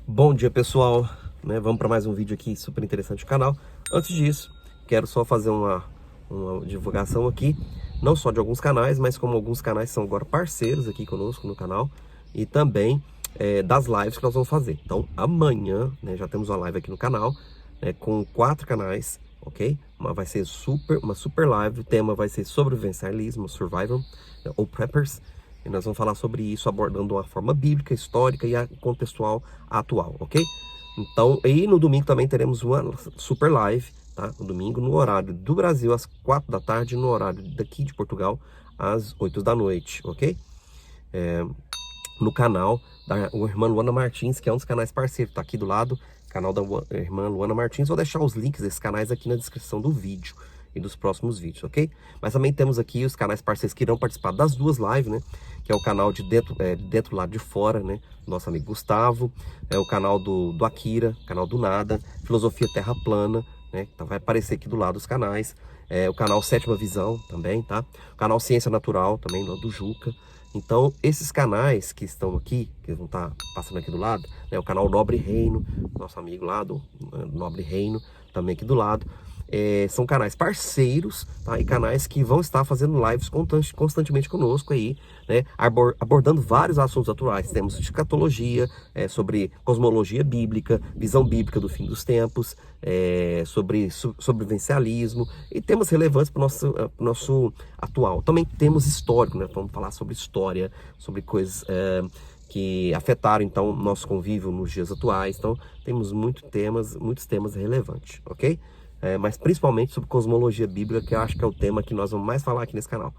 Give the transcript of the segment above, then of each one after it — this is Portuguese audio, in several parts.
Bom dia, pessoal, Vamos para mais um vídeo aqui super interessante do canal. Antes disso, quero só fazer uma divulgação aqui, não só de alguns canais, mas como alguns canais são agora parceiros aqui conosco no canal, e também das lives que nós vamos fazer. Então amanhã, já temos uma live aqui no canal, com 4 canais, ok? Vai ser uma super live. O tema vai ser sobrevivencialismo, survival, ou preppers. E nós vamos falar sobre isso abordando uma forma bíblica, histórica e contextual atual, ok? Então, e no domingo também teremos uma super live, tá? No domingo, no horário do Brasil, às 4 da tarde, no horário daqui de Portugal, às 8 da noite, ok? No canal da irmã Luana Martins, que é um dos canais parceiros, tá aqui do lado, canal da irmã Luana Martins. Vou deixar os links desses canais aqui na descrição do vídeo e dos próximos vídeos, ok? Mas também temos aqui os canais parceiros que irão participar das duas lives, né? Que é o canal de dentro do lado de fora, né? Nosso amigo Gustavo, o canal do Akira, canal do Nada, Filosofia Terra Plana, né? Então vai aparecer aqui do lado os canais. O canal Sétima Visão também, tá? O canal Ciência Natural também, do Juca. Então, esses canais que estão aqui, que vão estar passando aqui do lado, o canal Nobre Reino, nosso amigo lá do Nobre Reino, também aqui do lado, são canais parceiros, tá? E canais que vão estar fazendo lives constantemente conosco aí, né? Abordando vários assuntos atuais. Temos escatologia, sobre cosmologia bíblica, visão bíblica do fim dos tempos, sobre sobrevivencialismo e temas relevantes para o nosso atual. Também temos histórico, né? Vamos falar sobre história, sobre coisas que afetaram então o nosso convívio nos dias atuais. Então temos muitos temas relevantes, ok? Mas principalmente sobre cosmologia bíblica, que eu acho que é o tema que nós vamos mais falar aqui nesse canal,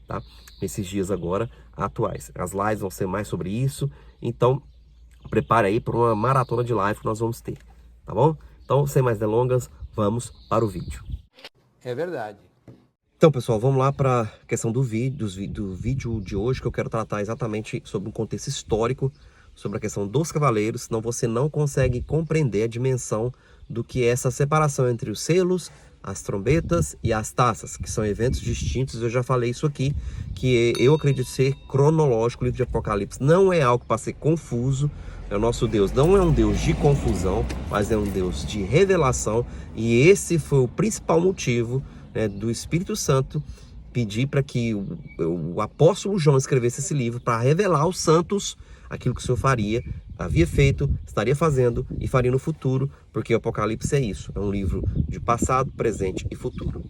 tá? Nesses dias agora atuais. As lives vão ser mais sobre isso, então prepare aí para uma maratona de live que nós vamos ter, tá bom? Então, sem mais delongas, vamos para o vídeo. É verdade. Então, pessoal, vamos lá para a questão do vídeo de hoje, que eu quero tratar exatamente sobre um contexto histórico, sobre a questão dos cavaleiros, senão você não consegue compreender a dimensão do que é essa separação entre os selos, as trombetas e as taças, que são eventos distintos. Eu já falei isso aqui, que eu acredito ser cronológico. O livro de Apocalipse não é algo para ser confuso. O nosso Deus não é um Deus de confusão, mas é um Deus de revelação, e esse foi o principal motivo, do Espírito Santo pedir para que o apóstolo João escrevesse esse livro, para revelar aos santos aquilo que o Senhor havia feito, estaria fazendo e faria no futuro, porque o Apocalipse é isso, é um livro de passado, presente e futuro.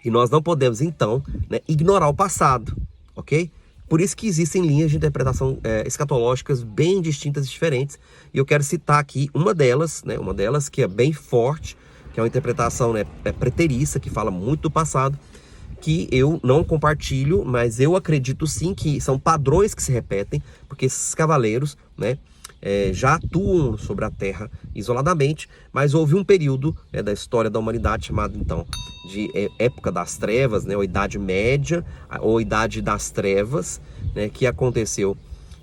E nós não podemos, então, ignorar o passado, ok? Por isso que existem linhas de interpretação escatológicas bem distintas e diferentes, e eu quero citar aqui uma delas que é bem forte, que é uma interpretação preteriça, que fala muito do passado, que eu não compartilho, mas eu acredito sim que são padrões que se repetem, porque esses cavaleiros, já atuam sobre a Terra isoladamente, mas houve um período da história da humanidade chamado então de época das trevas, ou Idade Média, ou Idade das Trevas, que aconteceu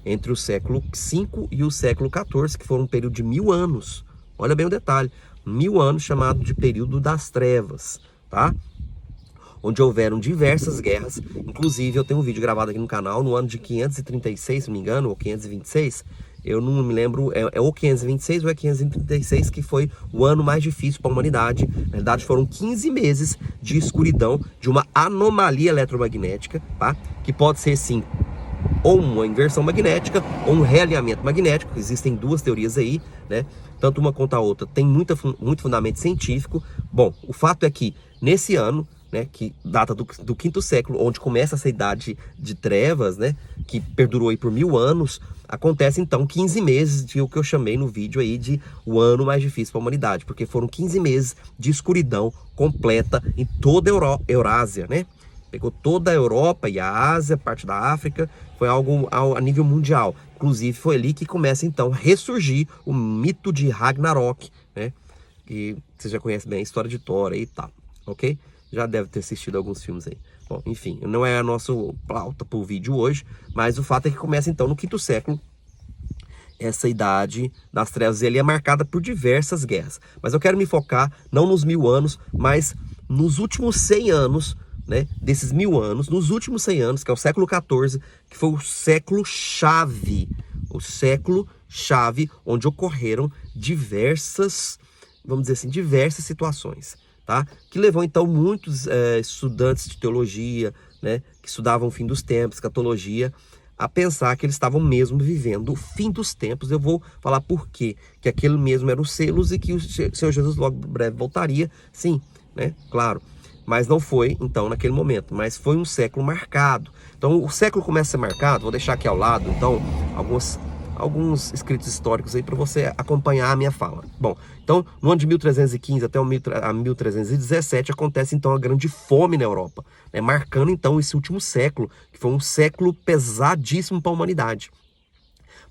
entre o século V e o século XIV, que foi um período de 1000 anos. Olha bem o detalhe, 1000 anos, chamado de período das trevas, tá? Onde houveram diversas guerras. Inclusive eu tenho um vídeo gravado aqui no canal no ano de 536, se não me engano, ou 526, eu não me lembro, é ou 526 ou é 536, que foi o ano mais difícil para a humanidade. Na verdade foram 15 meses de escuridão, de uma anomalia eletromagnética, tá? Que pode ser sim ou uma inversão magnética ou um realinhamento magnético. Existem duas teorias aí, tanto uma quanto a outra tem muito fundamento científico. Bom, o fato é que nesse ano, que data do quinto século, onde começa essa idade de trevas, que perdurou aí por 1000 anos, acontece então 15 meses de o que eu chamei no vídeo aí de o ano mais difícil para a humanidade, porque foram 15 meses de escuridão completa em toda a Eurásia, Pegou toda a Europa e a Ásia, parte da África, foi algo a nível mundial. Inclusive foi ali que começa então a ressurgir o mito de Ragnarok, que você já conhece bem a história de Thor e tal, ok? Já deve ter assistido alguns filmes aí. Bom, enfim, não é a nossa pauta para o vídeo hoje, mas o fato é que começa então no quinto século. Essa idade das trevas ele é marcada por diversas guerras. Mas eu quero me focar não nos 1000 anos, mas nos últimos 100 anos, desses 1000 anos, nos últimos 100 anos, que é o século XIV, que foi o século chave, o século chave onde ocorreram diversas, vamos dizer assim, diversas situações, tá? Que levou então muitos estudantes de teologia, né, que estudavam o fim dos tempos, escatologia, a pensar que eles estavam mesmo vivendo o fim dos tempos. Eu vou falar por quê, que aquele mesmo eram os selos e que o Senhor Jesus logo breve voltaria, sim, né, claro. Mas não foi, então, naquele momento, mas foi um século marcado. Então, o século começa a ser marcado, vou deixar aqui ao lado, então, alguns escritos históricos aí para você acompanhar a minha fala. Bom, então, no ano de 1315 até 1317 acontece então a grande fome na Europa, né, marcando então esse último século, que foi um século pesadíssimo para a humanidade,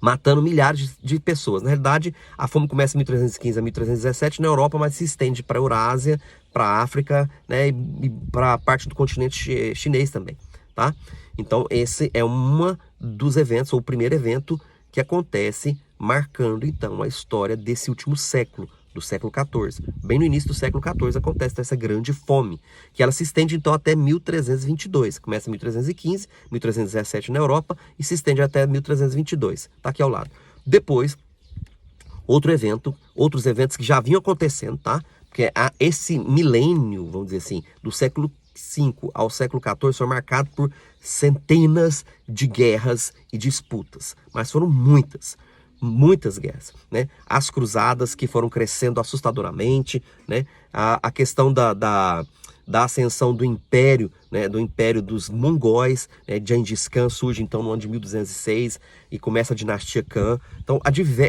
matando milhares de pessoas. Na realidade, a fome começa em 1315 a 1317 na Europa, mas se estende para a Eurásia, para a África, né, e para a parte do continente chinês também, tá? Então, esse é um dos eventos, ou o primeiro evento que acontece marcando, então, a história desse último século, do século XIV. Bem no início do século XIV acontece essa grande fome, que ela se estende, então, até 1322. Começa em 1315, 1317 na Europa, e se estende até 1322. Tá aqui ao lado. Depois, outros eventos que já vinham acontecendo, tá? Porque esse milênio, vamos dizer assim, do século V ao século XIV foi marcado por centenas de guerras e disputas, mas foram muitas guerras, né? As cruzadas que foram crescendo assustadoramente, né? A questão da ascensão do império, né? Do império dos mongóis, né? Gengis Khan surge então no ano de 1206 e começa a dinastia Khan. Então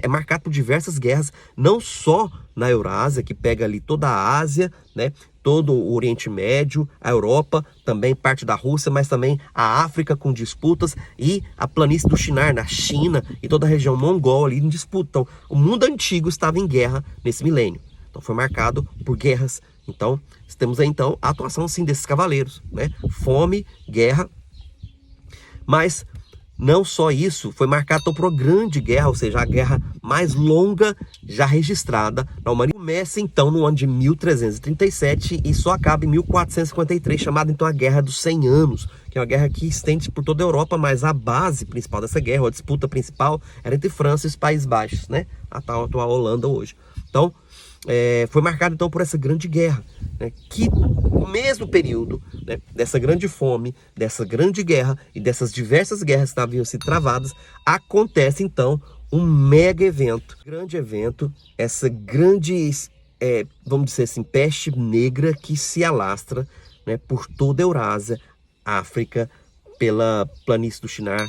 é marcado por diversas guerras, não só na Eurásia, que pega ali toda a Ásia, né? Todo o Oriente Médio, a Europa, também parte da Rússia, mas também a África com disputas e a planície do Shinar na China e toda a região mongol ali em disputa. Então, o mundo antigo estava em guerra nesse milênio. Então, foi marcado por guerras. Então, temos aí então a atuação sim desses cavaleiros, né? Fome, guerra, mas não só isso, foi marcado então, por uma grande guerra, ou seja, a guerra mais longa já registrada na humanidade. Começa então no ano de 1337 e só acaba em 1453, chamada então a Guerra dos 100 Anos, que é uma guerra que estende por toda a Europa, mas a base principal dessa guerra, a disputa principal, era entre França e os Países Baixos, né? A atual Holanda hoje. Então, foi marcado então por essa grande guerra, né, que no mesmo período, né, dessa grande fome, dessa grande guerra e dessas diversas guerras que estavam sido travadas, acontece então um mega evento, grande evento, essa grande, vamos dizer assim, peste negra que se alastra, né, por toda a Eurásia, África, pela planície do Shinar,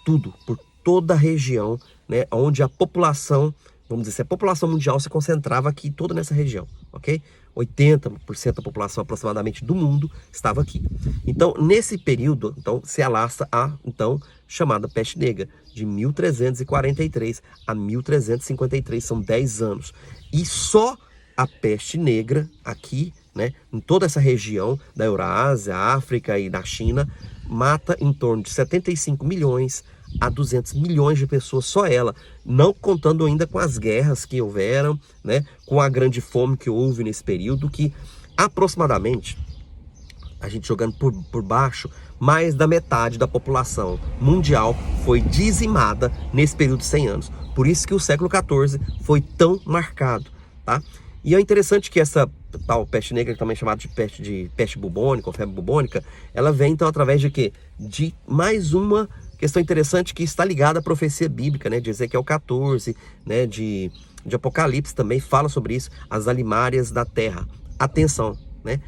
tudo, por toda a região, né, onde a população, vamos dizer assim, a população mundial se concentrava aqui toda nessa região, ok? 80% da população aproximadamente do mundo estava aqui. Então, nesse período, então, se alastra a então chamada peste negra, de 1343 a 1353, são 10 anos. E só a peste negra aqui, né, em toda essa região da Eurásia, África e da China, mata em torno de 75 milhões a 200 milhões de pessoas, só ela, não contando ainda com as guerras que houveram, né, com a grande fome que houve nesse período, que aproximadamente, a gente jogando por baixo, mais da metade da população mundial foi dizimada nesse período de 100 anos. Por isso que o século XIV foi tão marcado, tá? E é interessante que essa tal peste negra, também chamada de peste bubônica ou febre bubônica, ela vem então através de quê? De mais uma questão interessante que está ligada à profecia bíblica, né, de Ezequiel 14, né, de Apocalipse também fala sobre isso, as alimárias da terra. Atenção, né,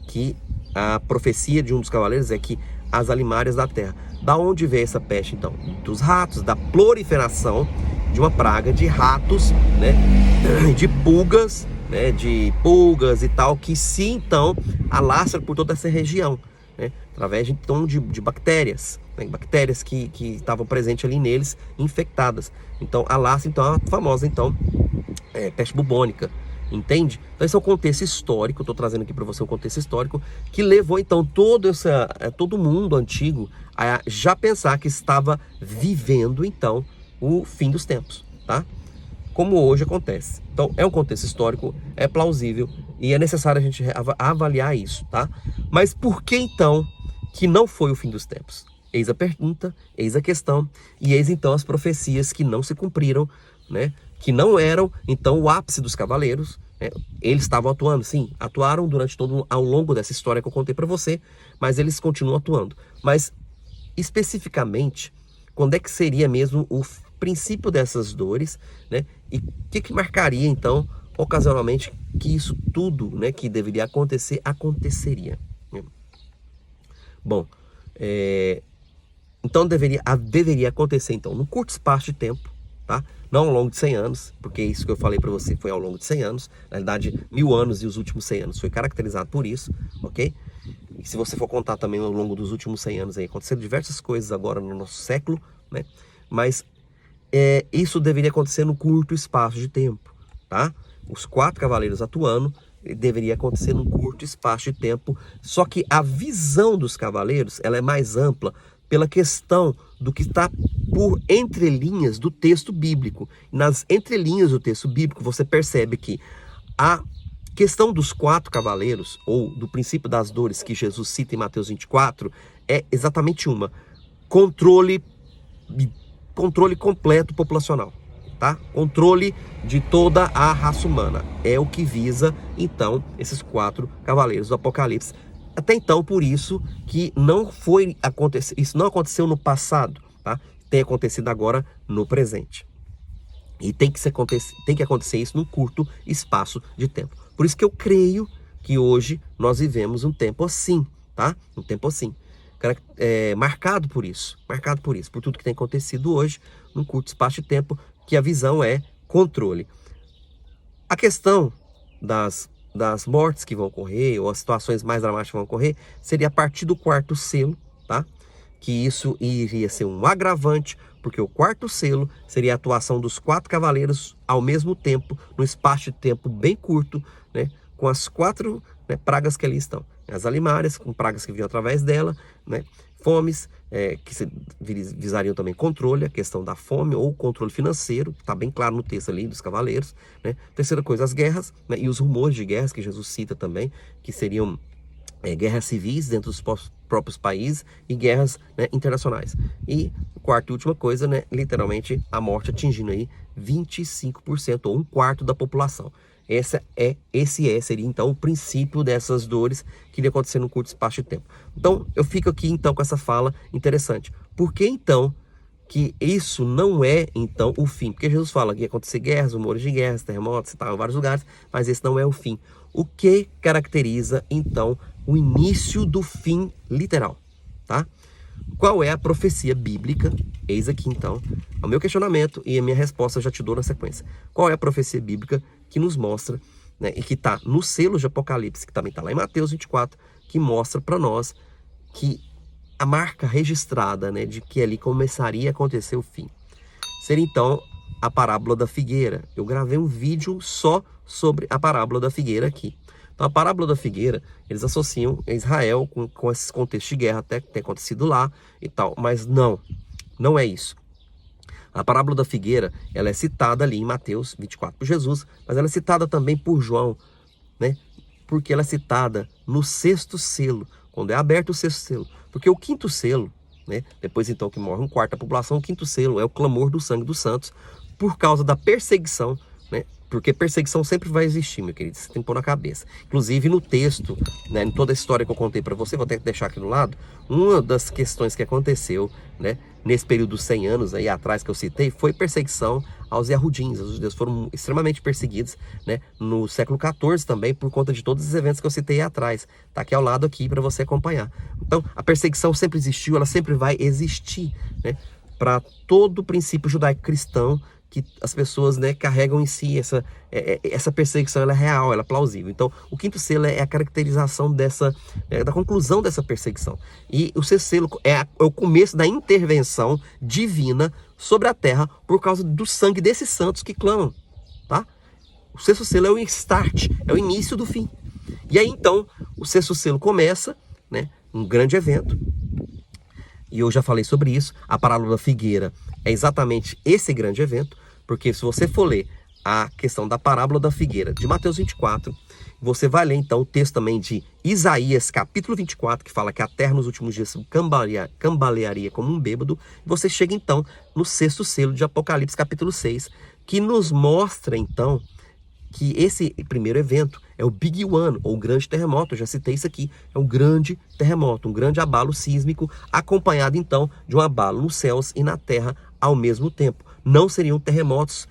que a profecia de um dos cavaleiros é que as alimárias da terra. Da onde veio essa peste então? Dos ratos, da proliferação de uma praga de ratos, né, de pulgas, né, de pulgas e tal, que se então alastra por toda essa região, né, através então de bactérias, né, bactérias que estavam presentes ali neles, infectadas. Então alastra então a famosa então peste bubônica, entende? Então esse é o contexto histórico, eu estou trazendo aqui para você um contexto histórico que levou então todo mundo antigo a já pensar que estava vivendo então o fim dos tempos, tá? Como hoje acontece. Então é um contexto histórico, é plausível e é necessário a gente avaliar isso, tá? Mas por que então que não foi o fim dos tempos? Eis a pergunta, eis a questão, e eis então as profecias que não se cumpriram, né? Que não eram então o ápice dos cavaleiros, né? Eles estavam atuando, sim, atuaram durante ao longo dessa história que eu contei para você, mas eles continuam atuando. Mas especificamente, quando é que seria mesmo o princípio dessas dores, né? E o que marcaria então, ocasionalmente, que isso tudo, né, que deveria acontecer, aconteceria? Bom, então deveria acontecer então num curto espaço de tempo, tá? Não ao longo de 100 anos, porque isso que eu falei para você foi ao longo de 100 anos. Na verdade, 1000 anos e os últimos 100 anos foi caracterizado por isso, ok? E se você for contar também ao longo dos últimos 100 anos, aí aconteceram diversas coisas agora no nosso século, né? Mas isso deveria acontecer no curto espaço de tempo, tá? Os 4 cavaleiros atuando, deveria acontecer num curto espaço de tempo, só que a visão dos cavaleiros, ela é mais ampla pela questão do que está por entrelinhas do texto bíblico. Nas entrelinhas do texto bíblico, você percebe que a questão dos 4 cavaleiros, ou do princípio das dores que Jesus cita em Mateus 24, é exatamente uma: controle completo populacional, tá? Controle de toda a raça humana. É o que visa, então, esses 4 cavaleiros do Apocalipse. Até então, por isso que isso não aconteceu no passado, tá? Tem acontecido agora no presente. E tem que acontecer isso num curto espaço de tempo. Por isso que eu creio que hoje nós vivemos um tempo assim, tá? Um tempo assim. Marcado por isso, por tudo que tem acontecido hoje, num curto espaço de tempo, que a visão é controle. A questão das mortes que vão ocorrer, ou as situações mais dramáticas que vão ocorrer, seria a partir do 4º selo, tá? Que isso iria ser um agravante, porque o 4º selo seria a atuação dos 4 cavaleiros ao mesmo tempo, num espaço de tempo bem curto, né? Com as 4, né, pragas que ali estão. As alimárias, com pragas que vinham através dela, né? Fomes, que visariam também controle, a questão da fome ou controle financeiro, está bem claro no texto ali dos cavaleiros, né? Terceira coisa, as guerras, né? E os rumores de guerras que Jesus cita também, que seriam guerras civis dentro dos próprios países e guerras, né, internacionais. E quarta e última coisa, né, literalmente a morte atingindo aí 25% ou 1/4 da população. Seria então o princípio dessas dores que iria acontecer num curto espaço de tempo. Então eu fico aqui então com essa fala interessante. Por que então que isso não é então o fim? Porque Jesus fala que ia acontecer guerras, rumores de guerras, terremotos e tal, em vários lugares, mas esse não é o fim. O que caracteriza então o início do fim literal, tá? Qual é a profecia bíblica? Eis aqui então o meu questionamento e a minha resposta eu já te dou na sequência. Qual é a profecia bíblica que nos mostra, né, e que está no selo de Apocalipse, que também está lá em Mateus 24, que mostra para nós que a marca registrada, né, de que ali começaria a acontecer o fim? Seria então a parábola da figueira. Eu gravei um vídeo só sobre a parábola da figueira aqui. Então a parábola da figueira, eles associam Israel com esses contextos de guerra até que tem acontecido lá e tal, mas não é isso. A parábola da figueira, ela é citada ali em Mateus 24 por Jesus, mas ela é citada também por João, né? Porque ela é citada no 6º selo, quando é aberto o 6º selo. Porque o 5º selo, né? Depois então que morre 1/4 da população, o 5º selo é o clamor do sangue dos santos por causa da perseguição, né? Porque perseguição sempre vai existir, meu querido, você tem que pôr na cabeça. Inclusive no texto, né, em toda a história que eu contei para você, vou até deixar aqui do lado, uma das questões que aconteceu, né, nesse período dos 100 anos aí atrás que eu citei, foi perseguição aos Yahudins. Os judeus foram extremamente perseguidos, né, no século XIV também, por conta de todos os eventos que eu citei aí atrás. Tá aqui ao lado aqui para você acompanhar. Então, a perseguição sempre existiu, ela sempre vai existir, né, para todo o princípio judaico-cristão, que as pessoas, né, carregam em si. Essa perseguição, ela é real, ela é plausível. Então, o 5º selo é a caracterização da conclusão dessa perseguição. E o 6º selo é o começo da intervenção divina sobre a terra por causa do sangue desses santos que clamam, tá? O 6º selo é o start, é o início do fim. E aí, então, o 6º selo começa, né, um grande evento. E eu já falei sobre isso. A parábola da figueira é exatamente esse grande evento, porque se você for ler a questão da parábola da figueira de Mateus 24. Você vai ler então o texto também de Isaías capítulo 24, que fala que a terra nos últimos dias cambalearia como um bêbado. Você chega então no 6º selo de Apocalipse capítulo 6, que nos mostra então que esse primeiro evento é o Big One, ou o grande terremoto. Eu já citei isso aqui. É um grande terremoto, um grande abalo sísmico, acompanhado então de um abalo nos céus e na terra ao mesmo tempo. Não seriam terremotos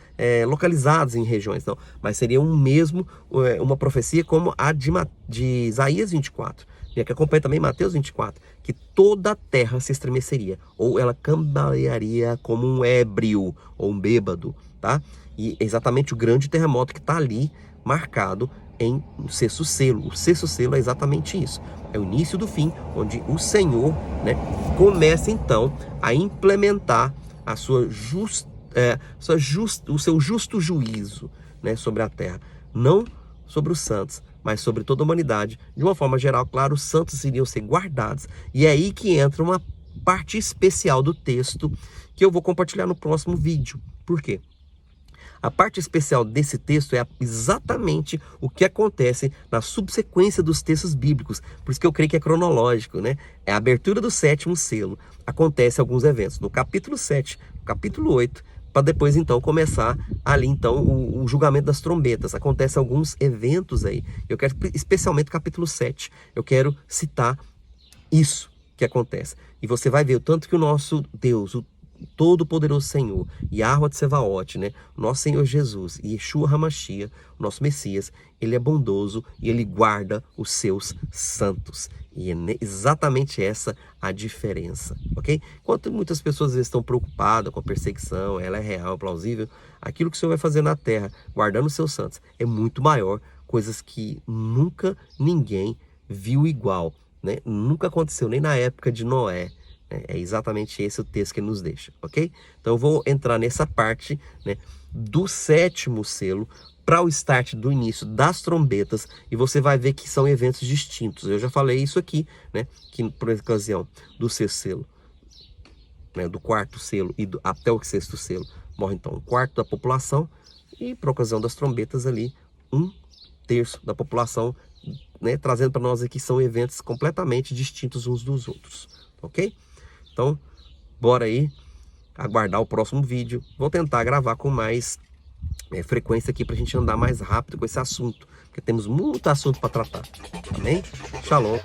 localizados em regiões, não, mas seria uma profecia como a de Isaías 24, e que acompanha também Mateus 24, que toda a terra se estremeceria, ou ela cambalearia como um ébrio, ou um bêbado, tá? E exatamente o grande terremoto que está ali marcado em o 6º selo. O 6º selo é exatamente isso. É o início do fim, onde o Senhor, né, começa então a implementar a o seu justo juízo, né, sobre a terra. Não sobre os santos, mas sobre toda a humanidade. De uma forma geral, claro, os santos iriam ser guardados. E é aí que entra uma parte especial do texto que eu vou compartilhar no próximo vídeo. Por quê? A parte especial desse texto é exatamente o que acontece na subsequência dos textos bíblicos. Por isso que eu creio que é cronológico, né? É a abertura do 7º selo. Acontece alguns eventos no capítulo 7, no capítulo 8, para depois então começar ali então o julgamento das trombetas. Acontecem alguns eventos aí. Eu quero, especialmente no capítulo 7, eu quero citar isso que acontece. E você vai ver o tanto que o nosso Deus, o Todo-Poderoso Senhor, Yahweh Tsevaot, né? Nosso Senhor Jesus, Yeshua HaMashiach, o nosso Messias, ele é bondoso e ele guarda os seus santos. E é exatamente essa a diferença, ok? Enquanto muitas pessoas às vezes estão preocupadas com a perseguição, ela é real, plausível, aquilo que o Senhor vai fazer na terra, guardando os seus santos, é muito maior, coisas que nunca ninguém viu igual, né? Nunca aconteceu nem na época de Noé. É exatamente esse o texto que ele nos deixa, ok? Então eu vou entrar nessa parte, né, do 7º selo para o start do início das trombetas, e você vai ver que são eventos distintos. Eu já falei isso aqui, né, que por ocasião do 6º selo, né, do 4º selo e até o 6º selo, morre então 1/4 da população, e por ocasião das trombetas ali, 1/3 da população, né, trazendo para nós aqui são eventos completamente distintos uns dos outros, ok? Então, bora aí aguardar o próximo vídeo. Vou tentar gravar com mais frequência aqui para a gente andar mais rápido com esse assunto, porque temos muito assunto para tratar. Amém? Shalom.